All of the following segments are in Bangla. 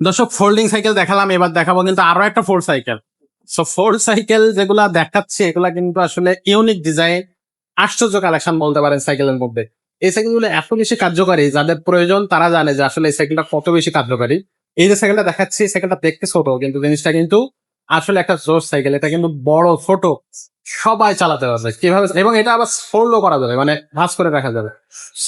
দর্শক ফোল্ডিং সাইকেল দেখালাম, এবার দেখাবো কিন্তু আরো একটা four cycle. So four cycle যেগুলা দেখাচ্ছে এগুলা কিন্তু আসলে ইউনিক ডিজাইন, আশ্চর্য কালেকশন বলতে পারেন সাইকেলের মধ্যে। এই সাইকেলগুলো এত বেশি কার্যকারী, যাদের প্রয়োজন তারা জানে যে আসলে এই সাইকেলটা কত বেশি কার্যকারী। এই যে সাইকেলটা দেখাচ্ছি, সাইকেলটা দেখতে ছোট কিন্তু জিনিসটা কিন্তু আসলে একটা জোর সাইকেল। এটা কিন্তু বড় ছোট সবাই চালাতে পারবে কিভাবে, এবং এটা আবার ফোল্ডও করা যাবে, মানে ভাঁজ করে রাখা যাবে।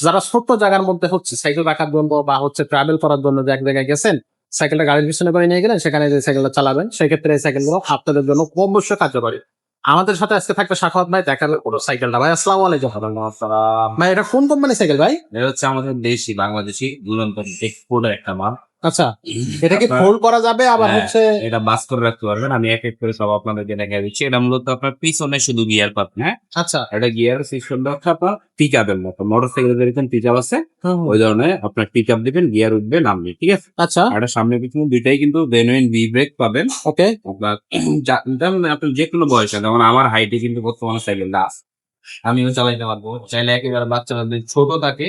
যারা ছোট্ট জায়গার মধ্যে হচ্ছে সাইকেল রাখার জন্য বা হচ্ছে ট্রাভেল করার জন্য, যে এক জায়গায় গেছেন সাইকেলটা গাড়ির পিছনে করে নিয়ে গেলেন, সেখানে যে সাইকেলটা চালাবেন সেক্ষেত্রে এই সাইকেলগুলো আপনাদের জন্য অবশ্যই কার্যকরী। আমাদের সাথে আজকে থাকবে সাখাওয়াত ভাই, দেখাবে পুরো সাইকেলটা। ভাই আসসালামু আলাইকুম। ভাই এটা কোন কোম্পানির সাইকেল ভাই? এটা হচ্ছে আমাদের দেশি বাংলাদেশি দুরন্ত এক্সপোর্টের একটা মাল। আচ্ছা, এটা কি ফোল্ড করা যাবে আবার হ্যাঁ, হচ্ছে? এটা বাস করে রাখতে পারবেন। আমি এক এক করে সব আপনাদেরকে দেখা দিচ্ছি। এটা মূলত আপনার পিছনে শুধু গিয়ার পাবেন। হ্যাঁ, আচ্ছা, এটা গিয়ার সিস্টেমটা হচ্ছে আপনার পিক আপের মতো। মোটরসাইকেল যেরকম পিক আপ আছে ওই ধরনের আপনার পিক আপ দিবেন, গিয়ার উঠবে নামবে, ঠিক আছে। আচ্ছা, আর এটা সামনে পিছনে দুইটাই কিন্তু জেনুইন ভি ব্রেক পাবেন। ওকে, আপনার আপনি যে কোনো বয়সে, যেমন আমার হাইটে কিন্তু বর্তমানে সাইকেলটা আছে, আমিও চালাইতে পারবো। চাইলে একেবারে বাচ্চারা যদি ছোট থাকে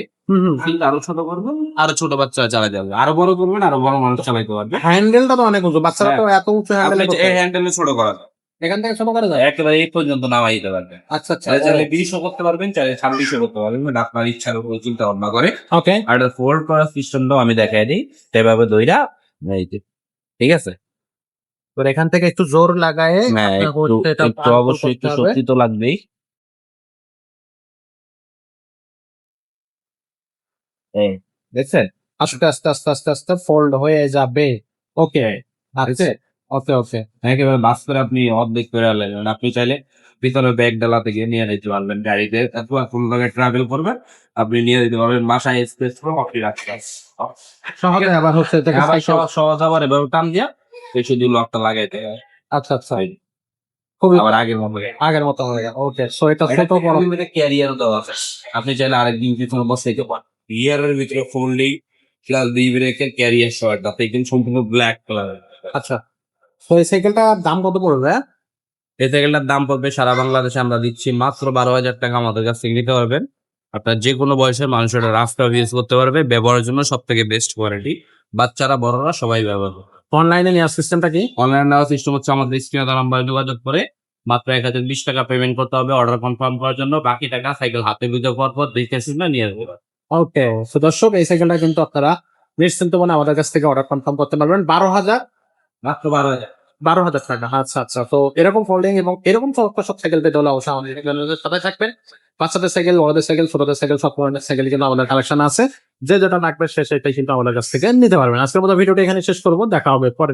কিন্তু আরো ছোট করবেন, আরো ছোট বাচ্চা চালাতে পারবে, আরো বড় করবেন, আরো বড় মানুষ চালাইতে পারবে। হ্যান্ডেলটা তো অনেক উঁচু, বাচ্চারা তো এত উঁচু আপনি হ্যান্ডেল এই হ্যান্ডেলে ছোট করা যায়, এখান থেকে ছোট করা যায়। একেবারে এই পর্যন্ত নামাই দিতে পারবেন। আচ্ছা আচ্ছা, চাইলে 20ও করতে পারবেন, চাইলে 26ও করতে পারবেন, মানে আপনার ইচ্ছার উপর চিন্তা ভাবনা করে। ওকে, আর এটা ফোল্ড করার সিস্টেমটাও আমি দেখাই দিই, সেভাবে দইরা এই যে, ঠিক আছে। তো এখান থেকে একটু জোর লাগায় হ্যাঁ, আপনার একটু হচ্ছে এটা একটু অবশ্যই একটু করতে হবে। শক্তি তো লাগবেই। এই দেখছেন, আস্তে আস্তে আস্তে আস্তে আস্তে ফোল্ড হয়ে যাবে। ওকে, আচ্ছা, ওকে ওকে, একেবারে বাস করে আপনি অর্ধেক করে আনলেন। আপনি চাইলে ভিতরে ব্যাগ ডালা থেকে নিয়ে নিতে পারবেন গাড়িতে, অথবা কোন জায়গায় ট্রাভেল করবেন আপনি নিয়ে যেতে পারবেন, বাসায় স্পেস করে আপনি রাখতে সহজে আবার হচ্ছে এটাকে আবার সাইকেল। সহজ আবার এবার টান দিয়া এই শুধু লকটা লাগাইতে হয়। আচ্ছা আচ্ছা, খুবই আবার আগের মতো আগের মতো হয়ে গেল। ওকে, সো এটা ছোট বড়। ক্যারিয়ার দেওয়া আছে, আপনি চাইলে আরেকদিন পিছনে বসাইতে পারেন। গিয়ারের ভিতরে ফোল্ডিং প্লাস দুই ব্রেকের ক্যারিয়ার শর্ট, আপনি কিন্তু সম্পূর্ণ ব্ল্যাক কালার। আচ্ছা, তো এই সাইকেলটার দাম কত পড়বে? এই সাইকেলটার দাম পড়বে সারা বাংলাদেশে আমরা দিচ্ছি মাত্র 12,000 টাকা। আমাদের কাছ থেকে নিতে পারবেন। আপনার যে কোনো বয়সের মানুষ এটা রাস্তা ইউজ করতে পারবে, ব্যবহারের জন্য সব থেকে বেস্ট কোয়ালিটি। বাচ্চারা বড়রা সবাই ব্যবহার করবে। অনলাইনে নেওয়ার সিস্টেমটা কি? অনলাইন নেওয়ার সিস্টেম হচ্ছে আমাদের স্ক্রিনে নাম্বার যোগাযোগ করে মাত্র 1020 টাকা পেমেন্ট করতে হবে অর্ডার কনফার্ম করার জন্য। বাকি টাকা সাইকেল হাতে বুঝে পাওয়ার পর দেখে শুনে নিয়ে যাবে। ওকে, তো দর্শক এই সাইকেলটা কিন্তু আপনারা নিশ্চিন্ত মনে আমাদের কাছ থেকে অর্ডার কনফার্ম করতে পারবেন। 12,000, মাত্র 12,000। 12,000 টাকা। আচ্ছা আচ্ছা, তো এরকম ফোল্ডিং এবং এরকম সব সাইকেল পেতে হলে অবশ্যই আমাদের চ্যানেলের সাথে থাকবেন। বাচ্চাদের সাইকেল, বড়দের সাইকেল, ছোটদের সাইকেল, সব ধরনের সাইকেল কিন্তু আমাদের কালেকশন আছে। যে যেটা লাগবে সে সেটাই কিন্তু আমাদের কাছ থেকে নিতে পারবেন। আজকের মতো ভিডিওটা এখানে শেষ করবো, দেখা হবে পরে।